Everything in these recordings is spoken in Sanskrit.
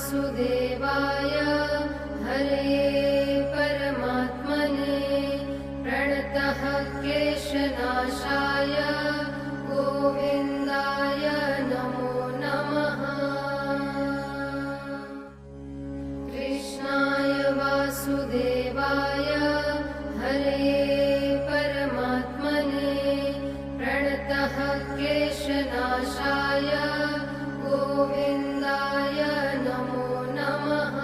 वासुदेवाय हरे परमात्मने प्रणतः क्लेशनाशाय गोविन्दाय नमो नमः। कृष्णाय वासुदेवाय हरे परमात्मने प्रणतः क्लेशनाशाय गोविन्दाय नमो नमः।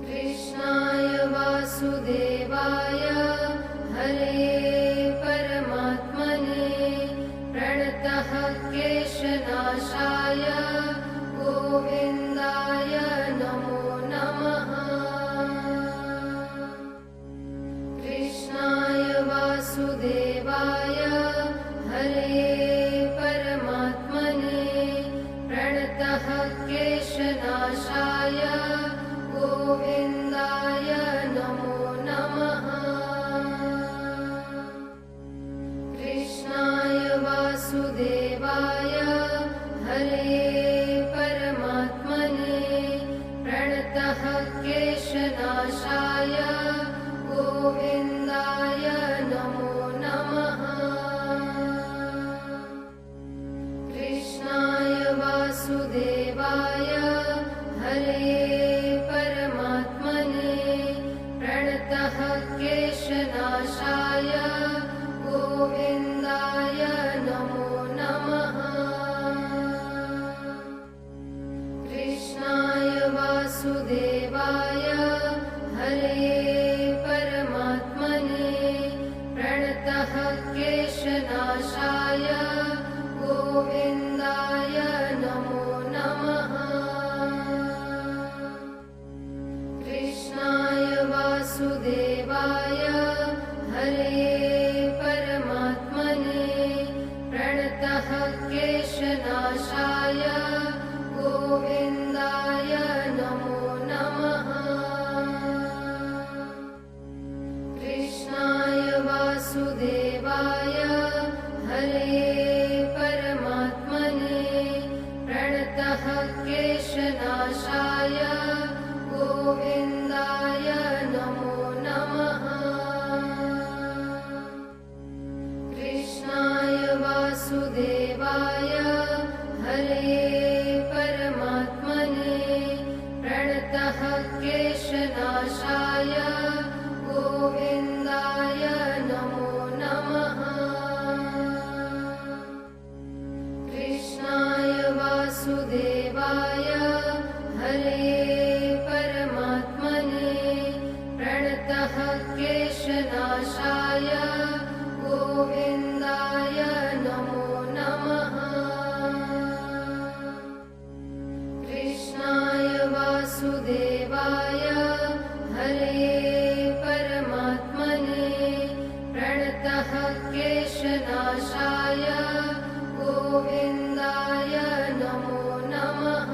कृष्णाय वासुदेवाय हरे परमात्मने प्रणतः क्लेशनाशाय गोविन्दाय नमो नमः। कृष्णाय वासुदेवाय हरे परमात्मने प्रणतः क्लेशनाशाय गोविन्दाय नमो नमः। कृष्णाय वासुदेवाय हरे परमात्मने प्रणतः क्लेशनाशाय गोविन्दाय नमो नमः। कृष्णाय वासुदेवाय हरे परमात्मने प्रणतः क्लेशनाशाय गोविन्दाय नमो नमः। कृष्णाय वासुदेवाय हरे परमात्मने प्रणतः क्लेशनाशाय गोविन्दाय नमो नमः। कृष्णाय वासुदेवाय हरे परमात्मने प्रणतः क्लेशनाशाय गोविन्दाय नमो नमः। कृष्णाय वासुदेवाय हरे परमात्मने प्रणतः क्लेशनाशाय गोविन्दाय नमो नमः। कृष्णाय वासुदेवाय हरे परमात्मने प्रणतः क्लेशनाशाय गोविन्दाय नमो नमः। कृष्णाय वासुदेवाय हरे परमात्मने प्रणतः क्लेशनाशाय गोविन्दाय नमो नमः। कृष्णाय वासुदेवाय हरे परमात्मने प्रणतः क्लेशनाशाय गोविन्दाय नमो नमः।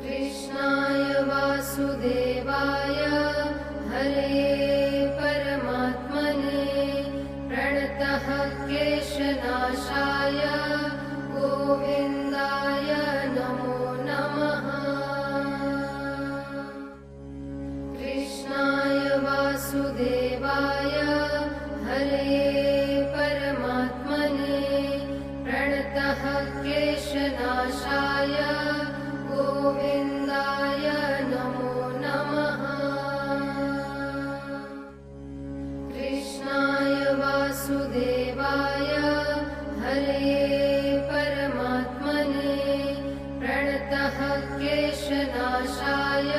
कृष्णाय वासुदेवाय हरे परमात्मने प्रणतः क्लेशनाशाय गोविन्दाय नमो नमः। कृष्णाय वासुदेवाय हरे परमात्मने प्रणतः क्लेशनाशाय गोविन्दाय नमो नमः। कृष्णाय वासुदेवाय हरे परमात्मने प्रणतः क्लेशनाशाय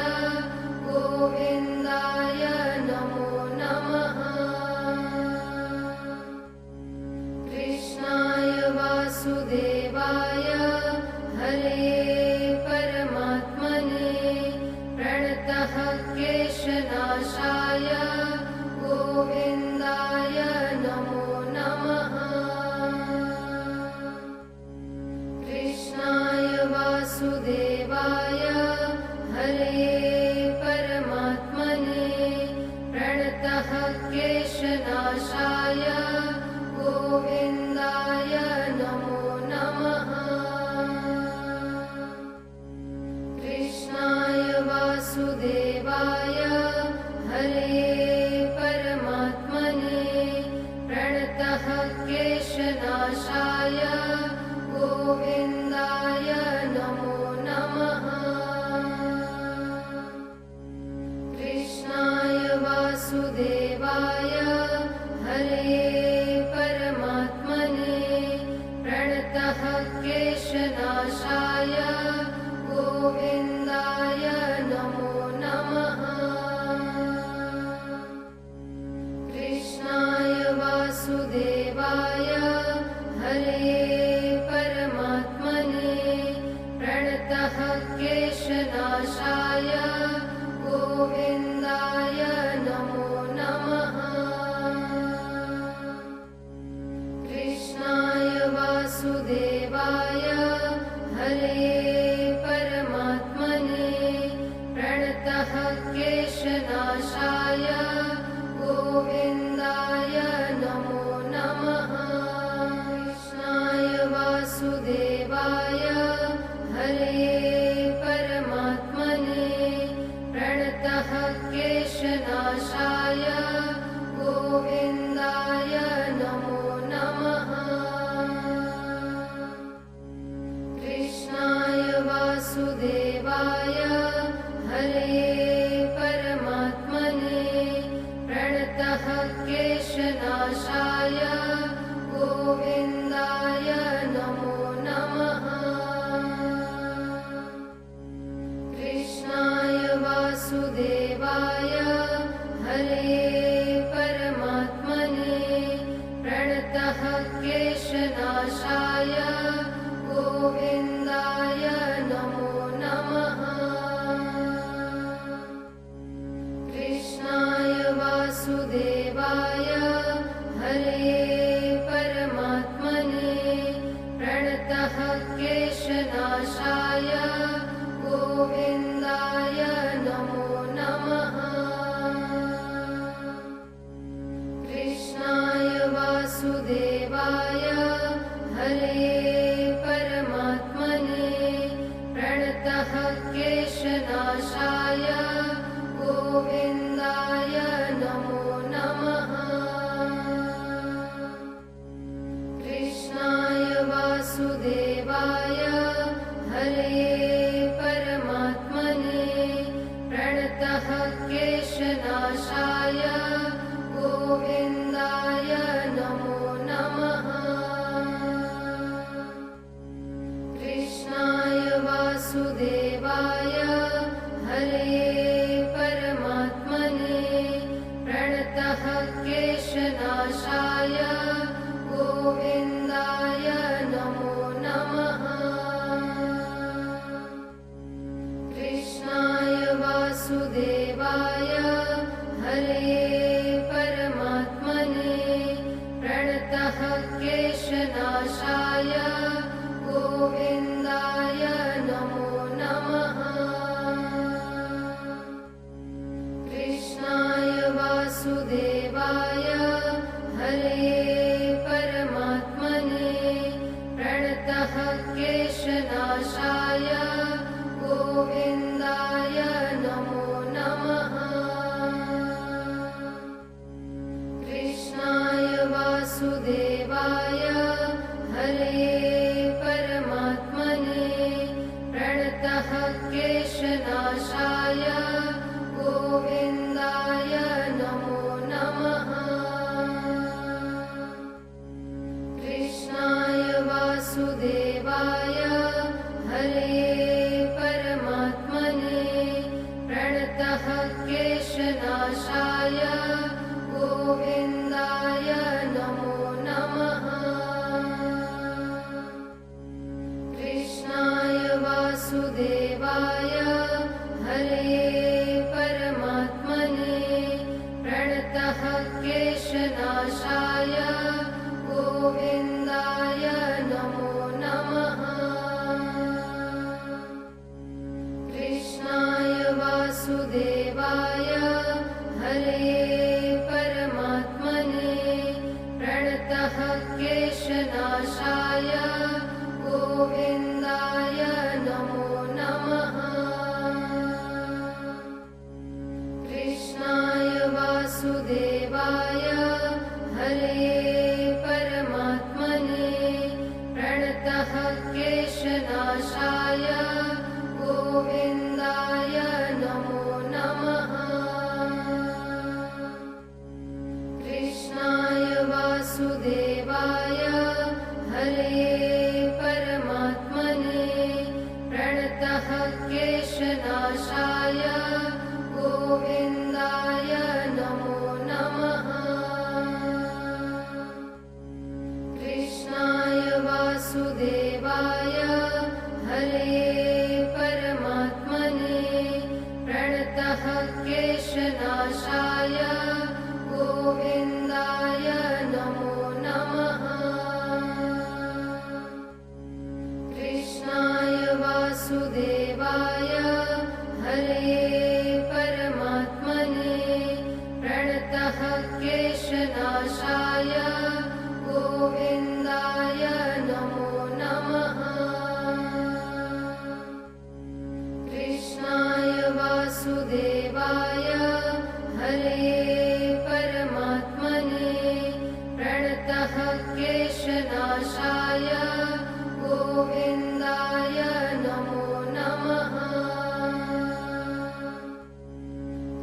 गोविन्दाय नमो नमः। कृष्णाय वासुदेवाय हरे परमात्मने प्रणतः क्लेशनाशाय गोविन्दाय नमो नमः। कृष्णाय वासुदेवाय हरे परमात्मने प्रणतः क्लेशनाशाय गोविन्दाय नमो नमः। क्लेशनाशाय गोविन्दाय नमो नमः। कृष्णाय वासुदेवाय हरे परमात्मने प्रणतः क्लेशनाशाय गोविन्दाय नमो नमः। कृष्णाय वासुदेवाय हरे परमात्मने प्रणतः क्लेशनाशाय गोविन्दाय नमो नमः। कृष्णाय वासुदेवाय हरे परमात्मने प्रणतः क्लेशनाशाय गोविन्दाय नमो नमः। कृष्णाय वासुदेवाय हरे परमात्मने प्रणतः क्लेशनाशाय गोविन्दाय नमो नमः। कृष्णाय वासुदेवाय हरे परमात्मने प्रणतः क्लेशनाशाय गोविन्दाय नमो नमः। कृष्णाय वासुदेवाय हरे परमात्मने प्रणतः क्लेशनाशाय गोविन्दाय नमो नमः। कृष्णाय वासुदेवाय हरे परमात्मने प्रणतः क्लेशनाशाय गोविन्दाय नमो नमः। कृष्णाय वासुदेवाय हरे परमात्मने प्रणतः क्लेशनाशाय गोविन्दाय नमो नमः। कृष्णाय वासुदेवाय हरे परमात्मने प्रणतः क्लेशनाशाय गोविन्दाय नमो नमः। कृष्णाय वासुदेवाय हरे परमात्मने प्रणतः क्लेशनाशाय गोविन्दाय नमो नमः। कृष्णाय वासुदेवाय हरे परमात्मने प्रणतः क्लेशनाशाय गोविन्दाय नमो नमः। कृष्णाय वासुदेवाय हरे परमात्मने प्रणतः क्लेशनाशाय गोविन्दाय नमो नमः। कृष्णाय वासुदेवाय हरे परमात्मने प्रणतः क्लेशनाशाय गोविन्दाय नमो नमः। कृष्णाय वासुदेवाय हरे परमात्मने प्रणतः क्लेशनाशाय गोविन्दाय नमो नमः। कृष्णाय वासुदेवाय हरे परमात्मने प्रणतः क्लेशनाशाय गोविन्दाय नमो नमः। कृष्णाय वासुदेवाय हरे परमात्मने प्रणतः क्लेशनाशाय गोविन्दाय नमो नमः। कृष्णाय वासुदेवाय हरे परमात्मने क्लेशनाशाय गोविन्दाय नमो नमः। कृष्णाय वासुदेवाय हरे परमात्मने प्रणतः क्लेशनाशाय गोविन्दाय नमो नमः। कृष्णाय वासुदेवाय हरे परमात्मने प्रणतः क्लेशनाशाय गोविन्दाय नमो नमः। कृष्णाय वासुदेवाय हरे परमात्मने प्रणतः क्लेशनाशाय गोविन्दाय नमो नमः। कृष्णाय वासुदेवाय हरे परमात्मने प्रणतः क्लेशनाशाय गोविन्दाय नमो नमः।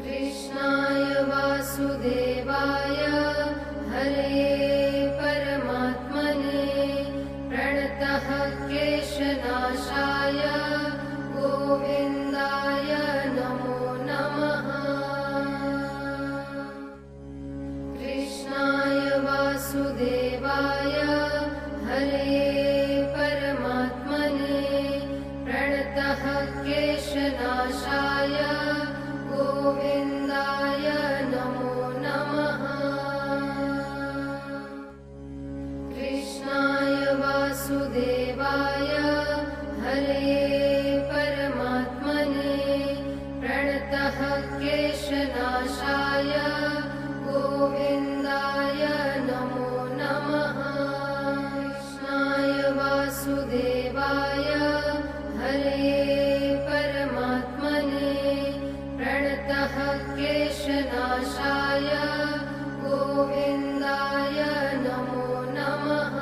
कृष्णाय वासुदेवाय हरे परमात्मने प्रणतः क्लेशनाशाय गोविन्दाय नमो नमः। कृष्णाय वासुदेवाय हरे परमात्मने प्रणतः क्लेशनाशाय गोविन्दाय नमो नमः। कृष्णाय वासुदेवाय हरे परमात्मने प्रणतः क्लेशनाशाय गोविन्दाय नमो नमः। कृष्णाय वासुदेवाय हरे परमात्मने प्रणतः क्लेशनाशाय गोविन्दाय नमो नमः।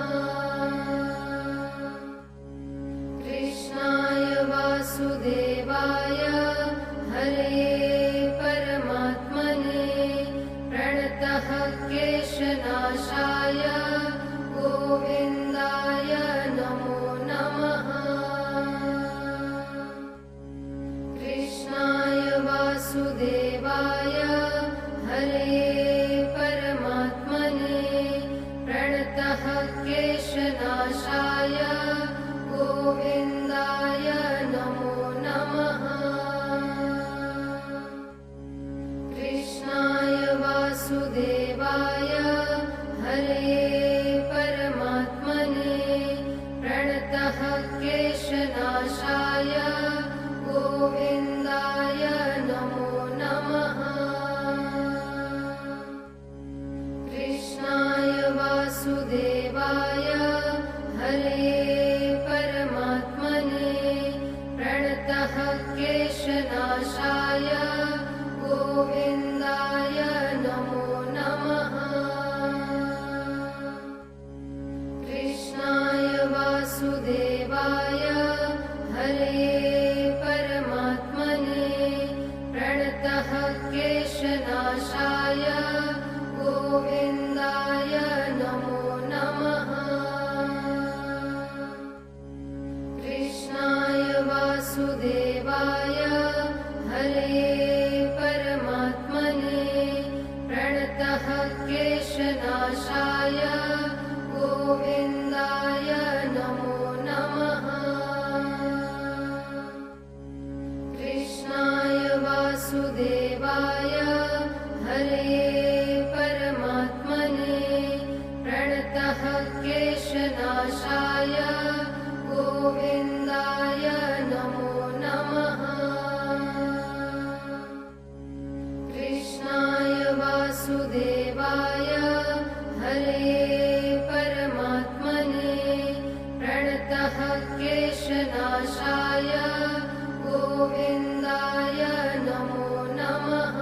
कृष्णाय वासुदेवाय हरे परमात्मने प्रणतः क्लेशनाशाय गोविन्दाय नमो नमः। कृष्णाय वासुदेवाय हरे परमात्मने प्रणतः क्लेशनाशाय गोविन्दाय नमो नमः। कृष्णाय वासुदेवाय हरे परमात्मने प्रणतः क्लेशनाशाय गोविन्दाय नमो नमः। कृष्णाय वासुदेवाय हरे परमात्मने प्रणतः क्लेशनाशाय गोविन्दाय नमो नमः। कृष्णाय वासुदेवाय हरे परमात्मने प्रणतः क्लेशनाशाय गोविन्दाय नमो नमः। कृष्णाय वासुदेवाय हरे परमात्मने प्रणतः क्लेशनाशाय गोविन्दाय नमो नमः। कृष्णाय वासुदेवाय हरे परमात्मने प्रणतः क्लेशनाशाय गोविन्दाय नमो नमः। कृष्णाय वासुदेवाय हरे परमात्मने प्रणतः क्लेशनाशाय गोविन्दाय नमो नमः।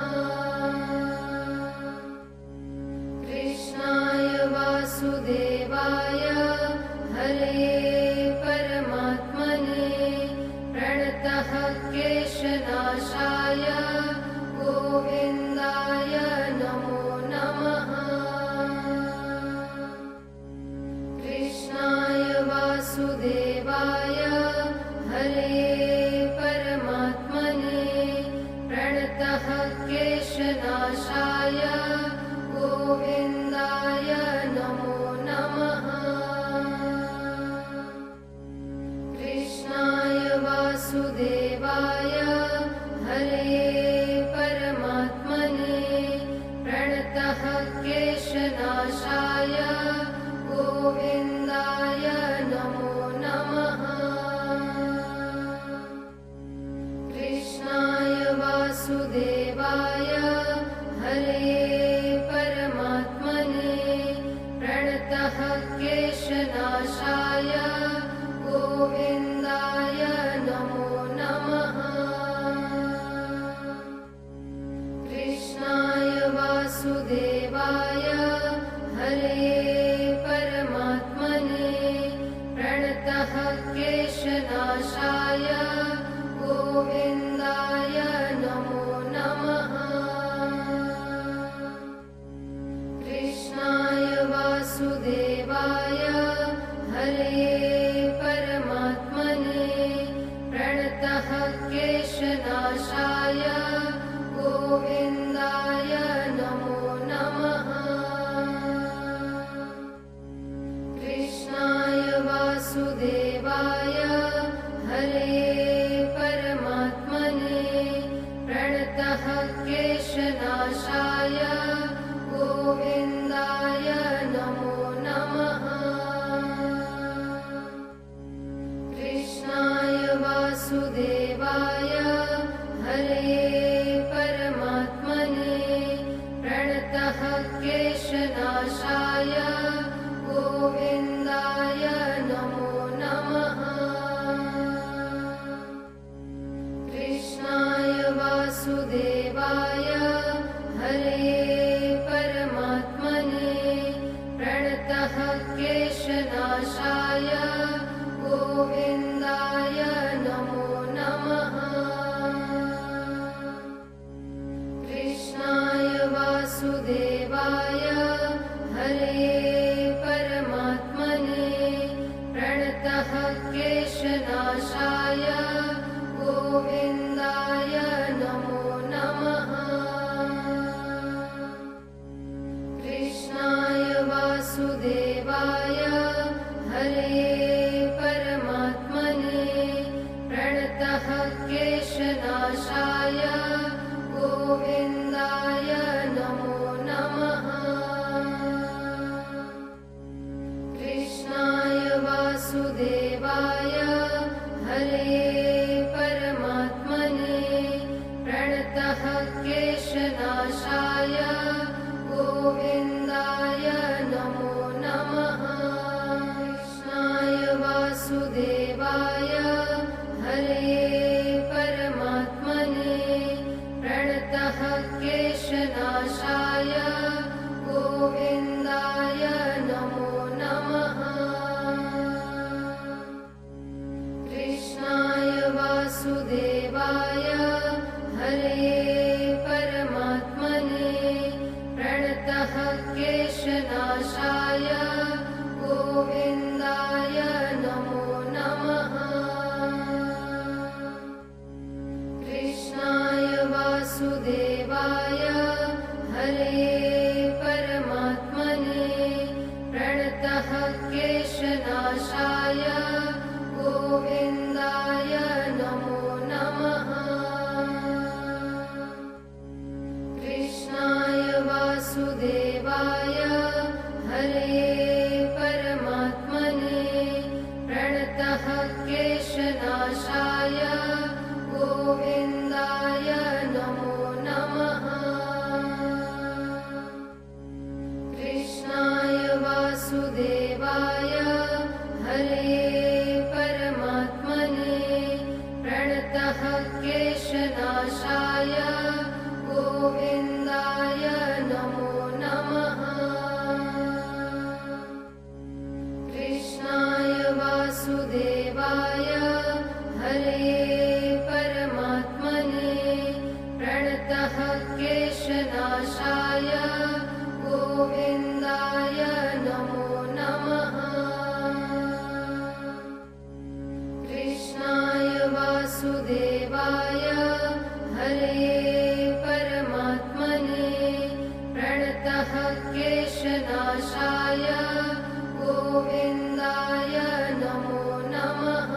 कृष्णाय वासुदेवाय हरे परमात्मने क्लेशनाशाय गोविन्दाय नमो नमः। कृष्णाय वासुदेवाय हरे परमात्मने प्रणतः क्लेशनाशाय गोविन्दाय नमो नमः। कृष्णाय वासुदेवाय हरे परमात्मने प्रणतः क्लेशनाशाय गोविन्दाय नमो नमः। कृष्णाय वासुदेवाय हरे परमात्मने प्रणतः क्लेशनाशाय गोविन्दाय नमो नमः। कृष्णाय वासुदेवाय हरे परमात्मने प्रणतः क्लेशनाशाय गोविन्दाय नमो नमः। कृष्णाय वासुदेवाय हरे परमात्मने प्रणतः क्लेशनाशाय गोविन्दाय नमो नमः। कृष्णाय वासुदेवाय हरे परमात्मने प्रणतः क्लेशनाशाय गोविन्दाय नमो नमः। कृष्णाय वासुदेवाय हरे परमात्मने प्रणतः क्लेशनाशाय गोविन्दाय नमो नमः। कृष्णाय वासुदेवाय हरे परमात्मने प्रणतः क्लेशनाशाय गोविन्दाय नमो नमः। कृष्णाय वासुदेवाय हरे परमात्मने प्रणतः क्लेशनाशाय गोविन्दाय नमो नमः। कृष्णाय वासुदेवाय हरे परमात्मने प्रणतः क्लेशनाशाय गोविन्दाय नमो नमः। कृष्णाय वासुदेवाय हरे परमात्मने प्रणतः क्लेशनाशाय गोविन्दाय नमो नमः। कृष्णाय वासुदेवाय हरे परमात्मने प्रणतः क्लेशनाशाय गोविन्दाय नमो नमः। कृष्णाय वासुदेवाय हरे परमात्मने प्रणतः क्लेशनाशाय गोविन्दाय नमो नमः। कृष्णाय वासुदेवाय हरे परमात्मने प्रणतः क्लेशनाशाय गोविन्दाय नमो नमः।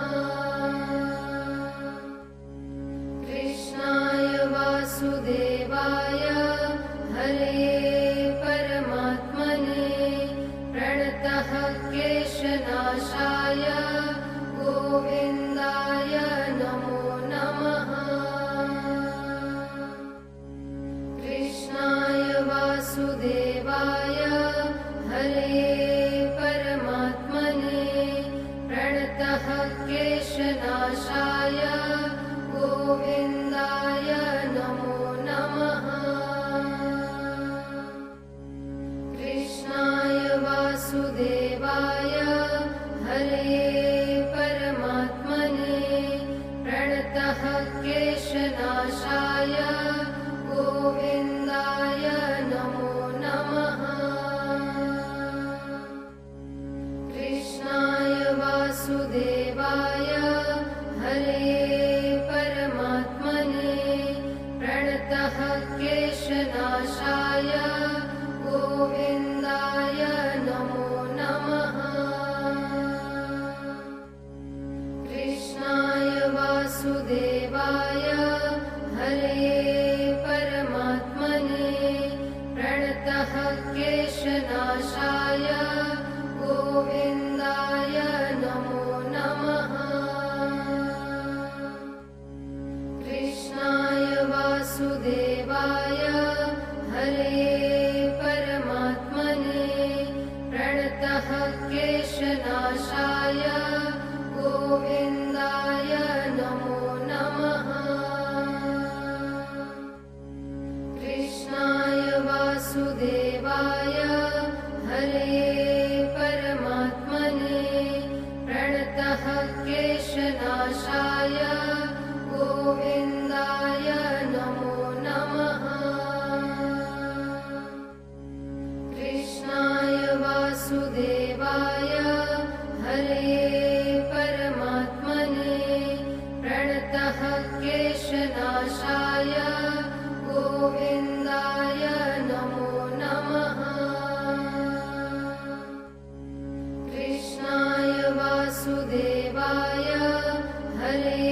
कृष्णाय वासुदेवाय हरे परमात्मने प्रणतः क्लेशनाशाय गोविन्दाय नमो नमः। कृष्णाय वासुदेवाय हरे परमात्मने प्रणतः क्लेशनाशाय गोविन्दाय नमो नमः। कृष्णाय वासुदेवाय हरे परमात्मने गोविन्दाय नमो नमः। कृष्णाय वासुदेवाय हरे परमात्मने प्रणतः क्लेशनाशाय गोविन्दाय नमो नमः। कृष्णाय वासुदेवाय हरे परमात्मने प्रणतः क्लेशनाशाय गोविन्दाय नमो नमः। कृष्णाय वासुदेवाय हरे परमात्मने प्रणतः क्लेशनाशाय गोविन्दाय नमो नमः। कृष्णाय वासुदेवाय हरे परमात्मने प्रणतः क्लेशनाशाय गोविन्दाय नमो नमः। कृष्णाय वासुदेवाय हरे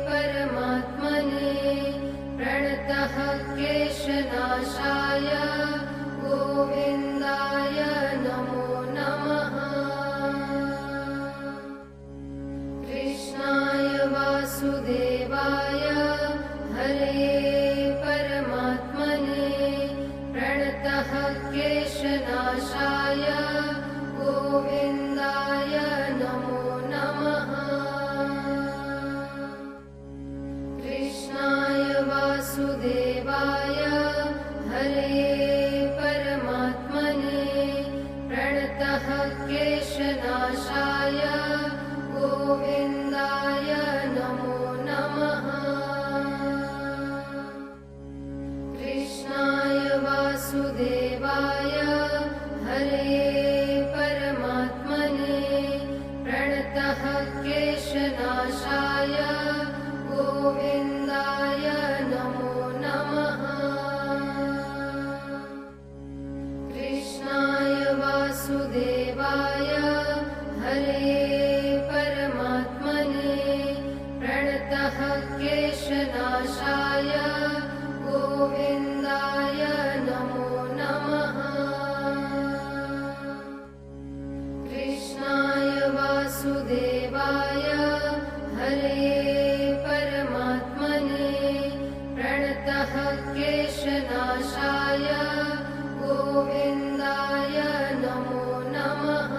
परमात्मने प्रणतः क्लेशनाशाय गोविन्दाय नमो नमः। कृष्णाय वासुदेवाय हरे परमात्मने प्रणतः क्लेशनाशाय गोविन्दाय नमो नमः। कृष्णाय वासुदेवाय हरे परमात्मने प्रणतः क्लेशनाशाय गोविन्दाय नमो नमः। कृष्णाय वासुदेवाय हरे परमात्मने प्रणतः क्लेशनाशाय गोविन्दाय नमो नमः। कृष्णाय वासुदेवाय हरे परमात्मने प्रणतः क्लेशनाशाय गोविन्दाय नमो नमः। कृष्णाय वासुदेवाय हरे परमात्मने प्रणतः क्लेशनाशाय गोविन्दाय नमो नमः।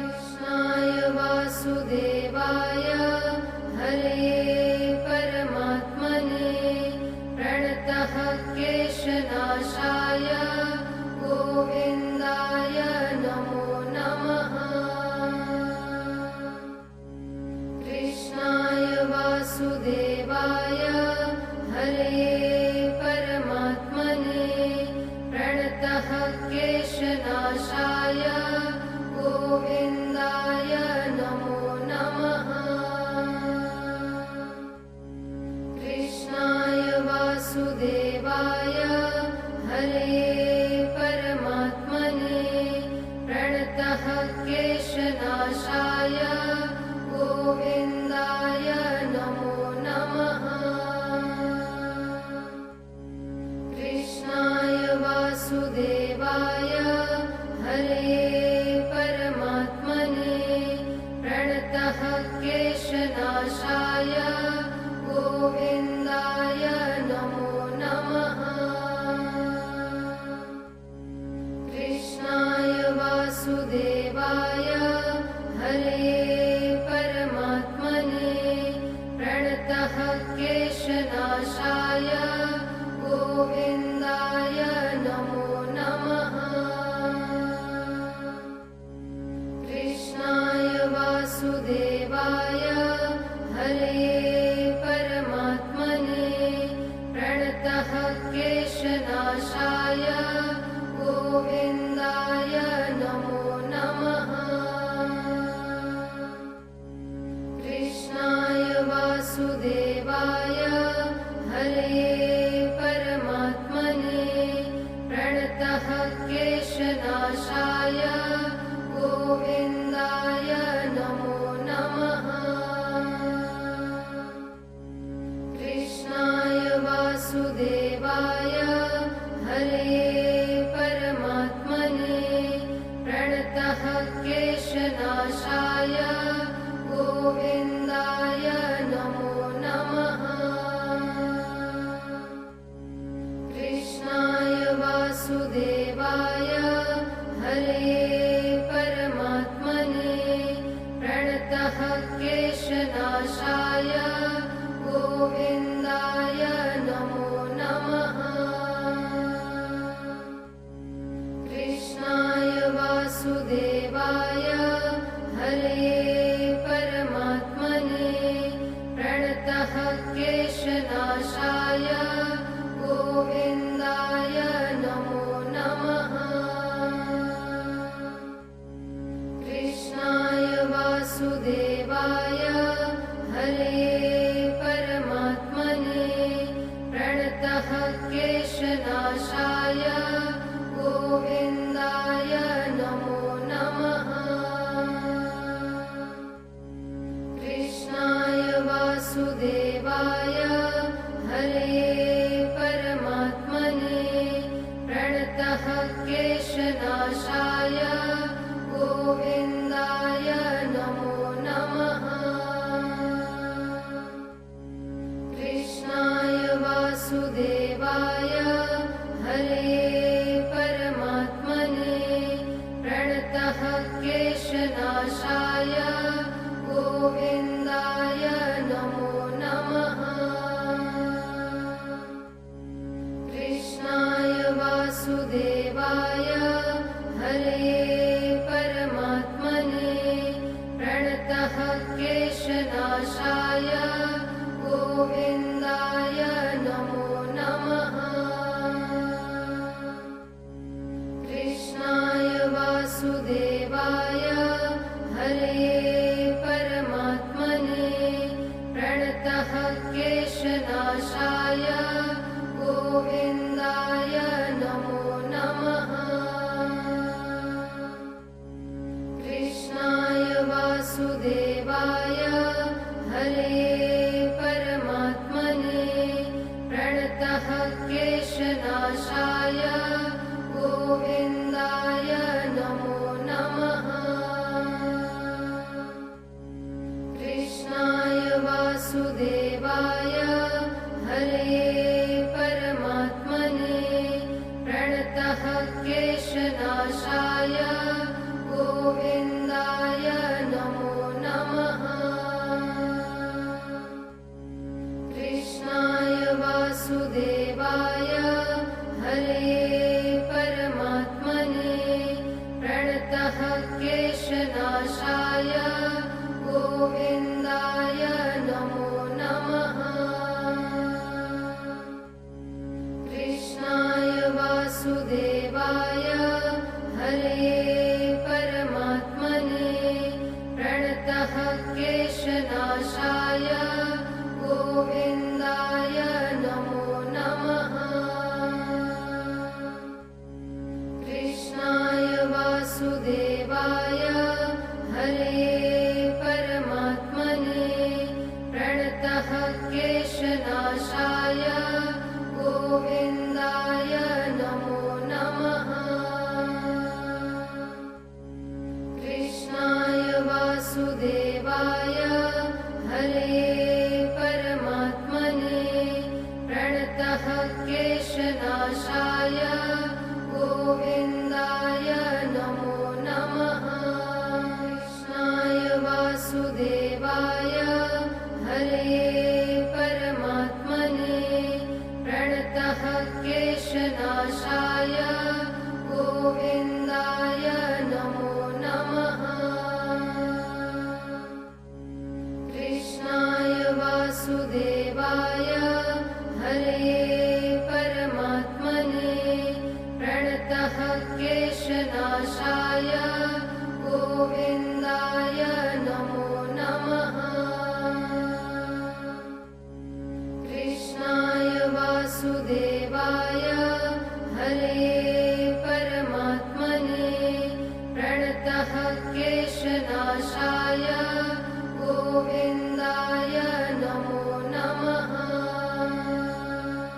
कृष्णाय वासुदेवाय हरे परमात्मने प्रणतः क्लेशनाशाय गोविन्दाय नमो नमः। कृष्णाय वासुदेवाय हरे परमात्मने प्रणतः क्लेशनाशाय गोविन्दाय नमो नमः। कृष्णाय वासुदेवाय हरे परमात्मने प्रणतः क्लेशनाशाय गोविन्दाय नमो नमः। कृष्णाय वासुदेवाय हरे परमात्मने प्रणतः क्लेशनाशाय गोविन्दाय नमो नमः। कृष्णाय वासुदेवाय हरे परमात्मने प्रणतः क्लेशनाशाय गोविन्दाय नमो नमः। कृष्णाय वासुदेवाय हरे परमात्मने प्रणतः क्लेशनाशाय गोविन्दाय नमो नमः। कृष्णाय वासुदेवाय हरे परमात्मने गोविन्दाय नमो नमः। कृष्णाय वासुदेवाय हरे परमात्मने प्रणतः क्लेशनाशाय गोविन्दाय नमो नमः। कृष्णाय वासुदेवाय हरे परमात्मने प्रणतः क्लेशनाशाय गोविन्दाय नमो नमः। कृष्णाय वासुदेवाय हरे परमात्मने प्रणतः क्लेशनाशाय गोविन्दाय नमो नमः। कृष्णाय वासुदेवाय हरे परमात्मने प्रणतः क्लेशनाशाय गोविन्दाय नमो नमः। कृष्णाय वासुदेवाय हरे परमात्मने प्रणतः क्लेशनाशाय गोविन्दाय नमो नमः। कृष्णाय वासुदेवाय हरे परमात्मने प्रणतः क्लेशनाशाय गोविन्दाय नमो नमः। कृष्णाय वासुदेवाय हरे परमात्मने प्रणतः क्लेशनाशाय गोविन्दाय नमो नमः। कृष्णाय वासुदेवाय हरे परमात्मने प्रणतः क्लेशनाशाय गोविन्दाय नमो नमः। कृष्णाय वासुदेवाय हरे परमात्मने प्रणतः क्लेशनाशाय गोविन्दाय नमो नमः। कृष्णाय वासुदेवाय हरे परमात्मने प्रणतः क्लेशनाशाय गोविन्दाय नमो नमः। कृष्णाय वासुदेवाय हरे परमात्मने प्रणतः क्लेशनाशाय गोविन्दाय नमो नमः। कृष्णाय वासुदेवाय हरे परमात्मने प्रणतः क्लेशनाशाय गोविन्दाय नमो नमः। कृष्णाय वासुदेवाय हरे परमात्मने प्रणतः क्लेशनाशाय गोविन्दाय नमो नमः। कृष्णाय वासुदेवाय